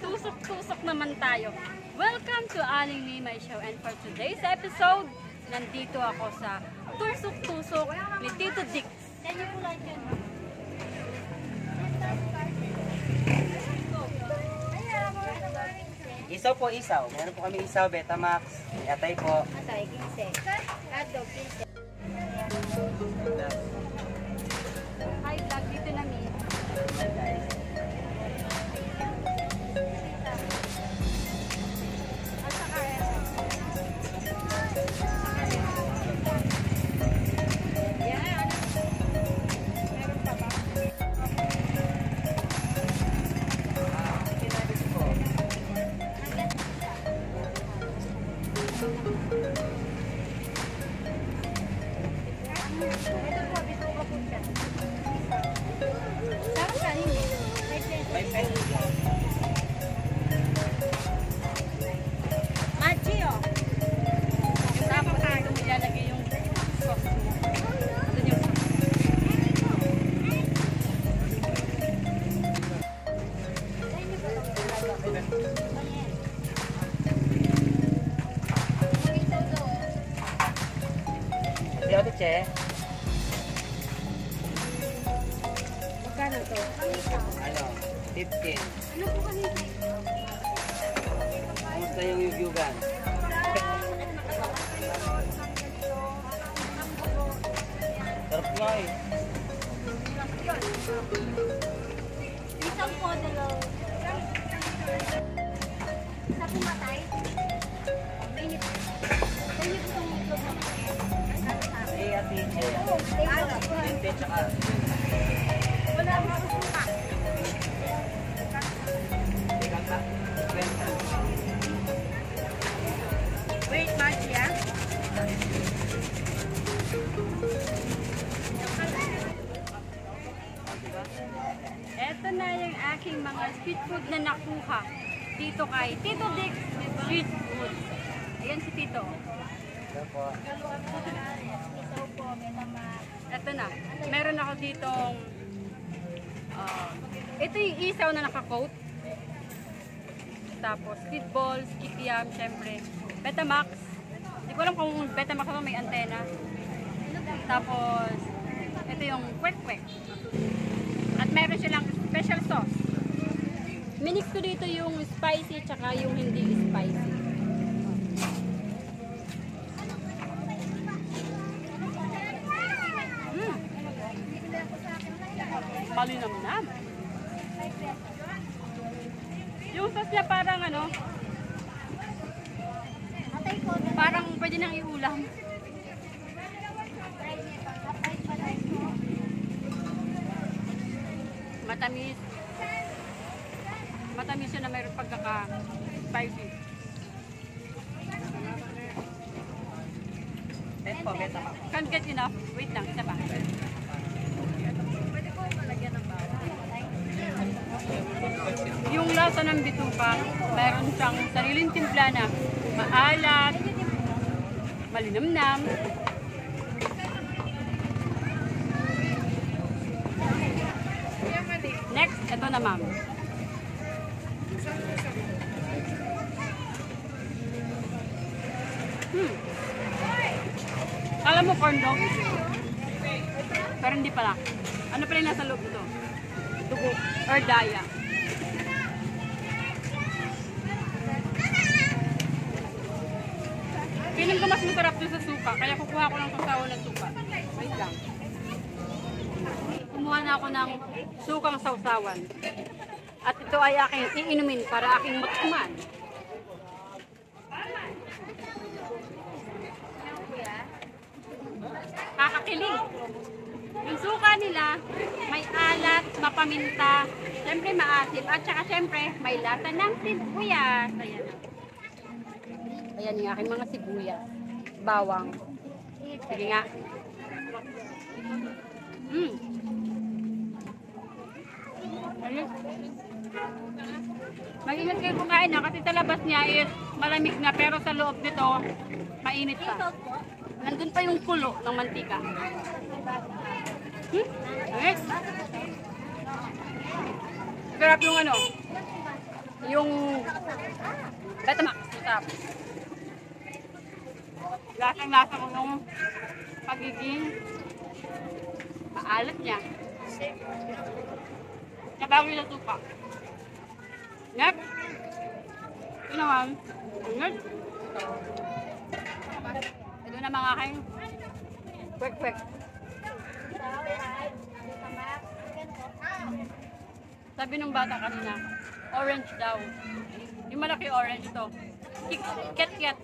Tusok-tusok naman tayo. Welcome to Aling Nimay Show, and for today's episode, nandito ako sa tusok-tusok ni Tito Dix. Isaw po, isaw. Meron po kami isaw, Betamax. May atay po. Atay, 15. Hotdog, 15. Hi vlog, dito na mi. At saka yan. Meron pa ba? Ito po, bito ka po siya. Sarap ka rin eh. May pesos po. Machi oh. Yung tapos ito mo ilalagay yung sauce mo. Doon yung Di ako, Che. Magkano to? Ano? 15. Ano po kasi? Kamusta yung yugyugan? Sarap nga eh. Isang po, dalaw. Sa pumatay? Mainit. Kanya po itong itlog na Eh, ati, Che. Hindi, tsaka. wala mo suka. Ilang ka? 20. Wait, Machi ah. Ito na yung aking mga street food na nakuha dito kay Tito Dix Street Food. Ayan si Tito. Ano po? Isaw po, Betamax. Ito na. Meron ako ditong ito yung isaw na naka-coat. Tapos Speedballs, Kikiam, syempre. Betamax. Hindi ko alam kung Betamax ba may antena. Tapos ito yung kwek-kwek. At meron silang special sauce. Minix ko dito yung spicy tsaka yung hindi spicy. Malinamnam. Yung sauce niya parang ano, Atay ko, parang pwede nang iulam. Matamis. Matamis siya na mayroon pagkaka-spicy. 10 po, Betamax. Can't get enough. Wait lang, isa pa. Yung lasa ng bituka, mayroon siyang sariling timpla na maalat, malinamnam. Next, ito na ma'am. Alam mo corn dog? Pero hindi pala. Ano pala yung nasa loob nito? Dugo or daya. Feeling ko mas masarap doon sa suka, kaya kukuha ko ng kasawa ng suka. Wait lang. Kumuha na ako ng sukang sausawan. At ito ay aking iinumin para aking matikman. Kakakilig. Yung suka nila, may alat, mapaminta, syempre maasim, at saka syempre may lasa ng sibuyas. Ayan. Ayan yung aking mga sibuyas. Bawang. Sige nga. Ayun. Mag-ingat kayo kumain na kasi sa labas niya is malamig na pero sa loob nito mainit pa. Nandun pa yung kulo ng mantika. Ayun. Masarap yung ano, yung Betamax. Masarap. Lasang-lasa ko yung pagiging maalat niya. Nabago yung tupa. Yep. Ito naman. Ingat. Ito na mga aking kwek-kwek. Sabi ng bata kanina, orange daw. Yung malaki orange ito. Ket-ket.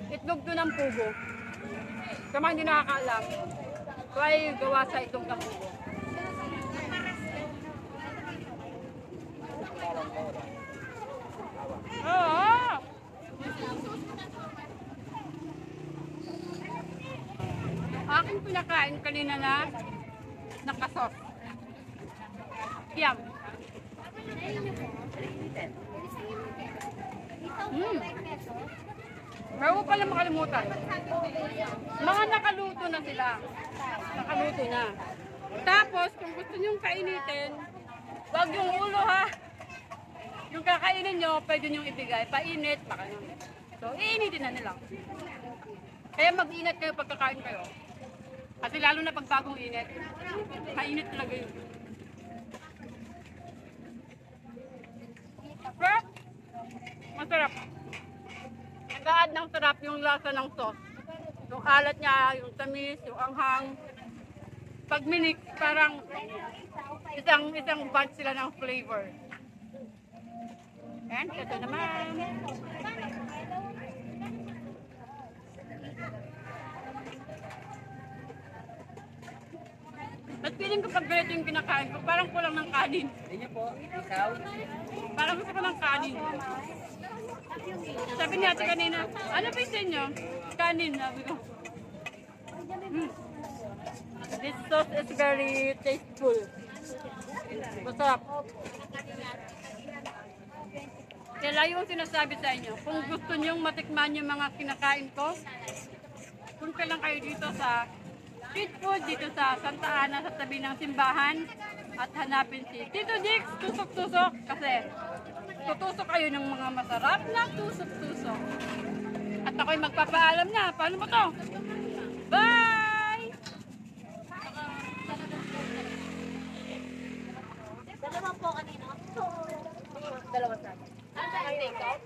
Itlog to ng pugo. Sa mga hindi nakakaalam, ito ay gawa sa itlog ng pugo. Oo! Aking pinakain kanina na nakasos. Yum. Bago pala makalimutan. Mga nakaluto na sila. Nakaluto na. Tapos, kung gusto nyong kainitin, wag yung ulo ha. Yung kakainin nyo, pwede nyong ibigay. Painit, baka nyo. So, iinitin na nila. Kaya mag-ingat kayo pagkakain kayo. Kasi lalo na pag bagong init, mainit talaga yun. Pero, masarap. Nag-add ng sarap yung lasa ng sauce. Yung alat niya, yung tamis, yung anghang. Pag minix, parang isang bunch sila ng flavor. And ito naman. At feeling ko pag ganito yung kinakain ko, parang kulang ng kanin. Ganyan po, isaw. Parang gusto ko ng kanin. Sabi niya ate kanina, ano ba yung inyo? Kanin, sabi ko. This sauce is very tasteful. Masarap. Kaya yung sinasabi sa inyo, kung gusto niyong matikman yung mga kinakain ko, punta lang kayo dito sa street food, dito sa Santa Ana, sa tabi ng simbahan, at hanapin si Tito Dix, tusok-tusok, kasi tutusok kayo ng mga masarap na tusok-tusok. At ako'y magpapaalam na. Paano mo to? Bye! Dalawa po kanina. Dalawa sa akin. Ano ang take-out?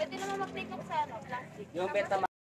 Pwede naman mag-take-out sa plastic. Yung Betamax.